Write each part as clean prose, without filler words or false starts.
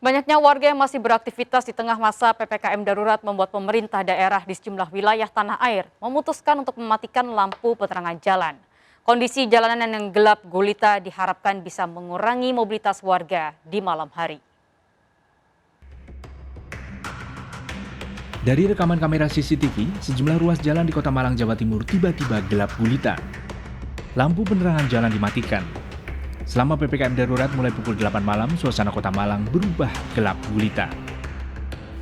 Banyaknya warga yang masih beraktivitas di tengah masa PPKM darurat membuat pemerintah daerah di sejumlah wilayah tanah air memutuskan untuk mematikan lampu penerangan jalan. Kondisi jalanan yang gelap gulita diharapkan bisa mengurangi mobilitas warga di malam hari. Dari rekaman kamera CCTV, sejumlah ruas jalan di Kota Malang, Jawa Timur tiba-tiba gelap gulita. Lampu penerangan jalan dimatikan. Selama PPKM darurat mulai pukul 8 malam, suasana Kota Malang berubah gelap gulita.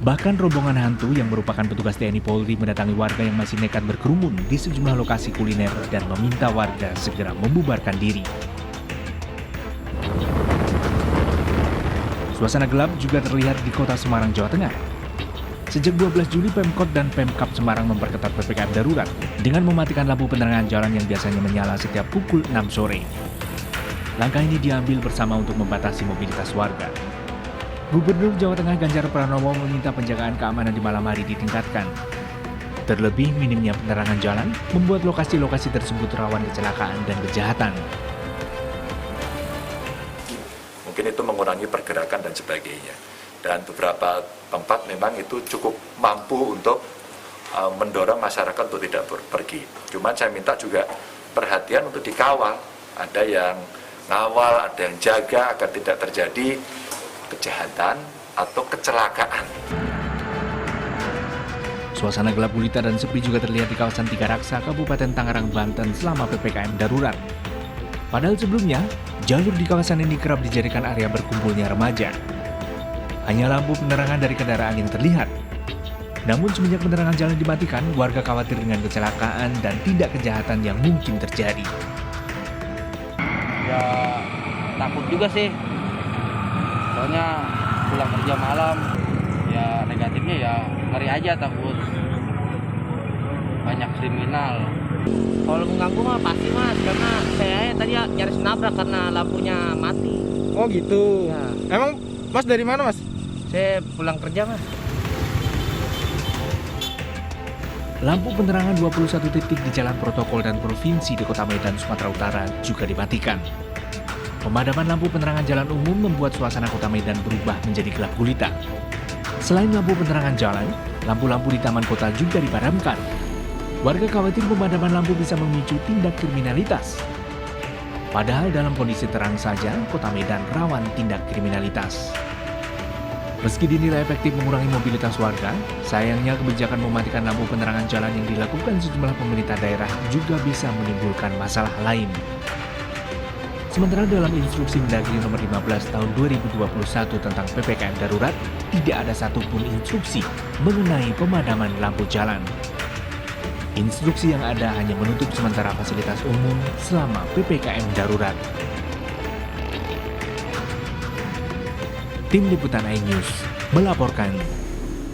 Bahkan rombongan hantu yang merupakan petugas TNI Polri mendatangi warga yang masih nekat berkerumun di sejumlah lokasi kuliner dan meminta warga segera membubarkan diri. Suasana gelap juga terlihat di Kota Semarang, Jawa Tengah. Sejak 12 Juli, Pemkot dan Pemkab Semarang memperketat PPKM darurat dengan mematikan lampu penerangan jalan yang biasanya menyala setiap pukul 6 sore. Langkah ini diambil bersama untuk membatasi mobilitas warga. Gubernur Jawa Tengah Ganjar Pranowo meminta penjagaan keamanan di malam hari ditingkatkan. Terlebih minimnya penerangan jalan membuat lokasi-lokasi tersebut rawan kecelakaan dan kejahatan. Mungkin itu mengurangi pergerakan dan sebagainya. Dan beberapa tempat memang itu cukup mampu untuk mendorong masyarakat untuk tidak pergi. Cuman saya minta juga perhatian untuk dikawal. Ada yang ngawal, ada yang jaga agar tidak terjadi kejahatan atau kecelakaan. Suasana gelap gulita dan sepi juga terlihat di kawasan Tiga Raksa, Kabupaten Tangerang, Banten selama PPKM darurat. Padahal sebelumnya, jalur di kawasan ini kerap dijadikan area berkumpulnya remaja. Hanya lampu penerangan dari kendaraan yang terlihat. Namun semenjak penerangan jalan dimatikan, warga khawatir dengan kecelakaan dan tindak kejahatan yang mungkin terjadi. Ya takut juga sih, soalnya pulang kerja malam, ya negatifnya ya ngeri aja, takut banyak kriminal. Kalau mengganggu mah pasti mas, karena saya tadi nyaris nabrak karena lampunya mati. Oh gitu. Ya. Emang mas dari mana mas? Saya pulang kerja mas. Lampu penerangan 21 titik di jalan protokol dan provinsi di Kota Medan, Sumatera Utara juga dimatikan. Pemadaman lampu penerangan jalan umum membuat suasana Kota Medan berubah menjadi gelap gulita. Selain lampu penerangan jalan, lampu-lampu di taman kota juga dipadamkan. Warga khawatir pemadaman lampu bisa memicu tindak kriminalitas. Padahal dalam kondisi terang saja, Kota Medan rawan tindak kriminalitas. Meski dinilai efektif mengurangi mobilitas warga, sayangnya kebijakan mematikan lampu penerangan jalan yang dilakukan sejumlah pemerintah daerah juga bisa menimbulkan masalah lain. Sementara dalam instruksi Mendagri nomor 15 tahun 2021 tentang PPKM darurat, tidak ada satupun instruksi mengenai pemadaman lampu jalan. Instruksi yang ada hanya menutup sementara fasilitas umum selama PPKM darurat. Tim Liputan iNews melaporkan.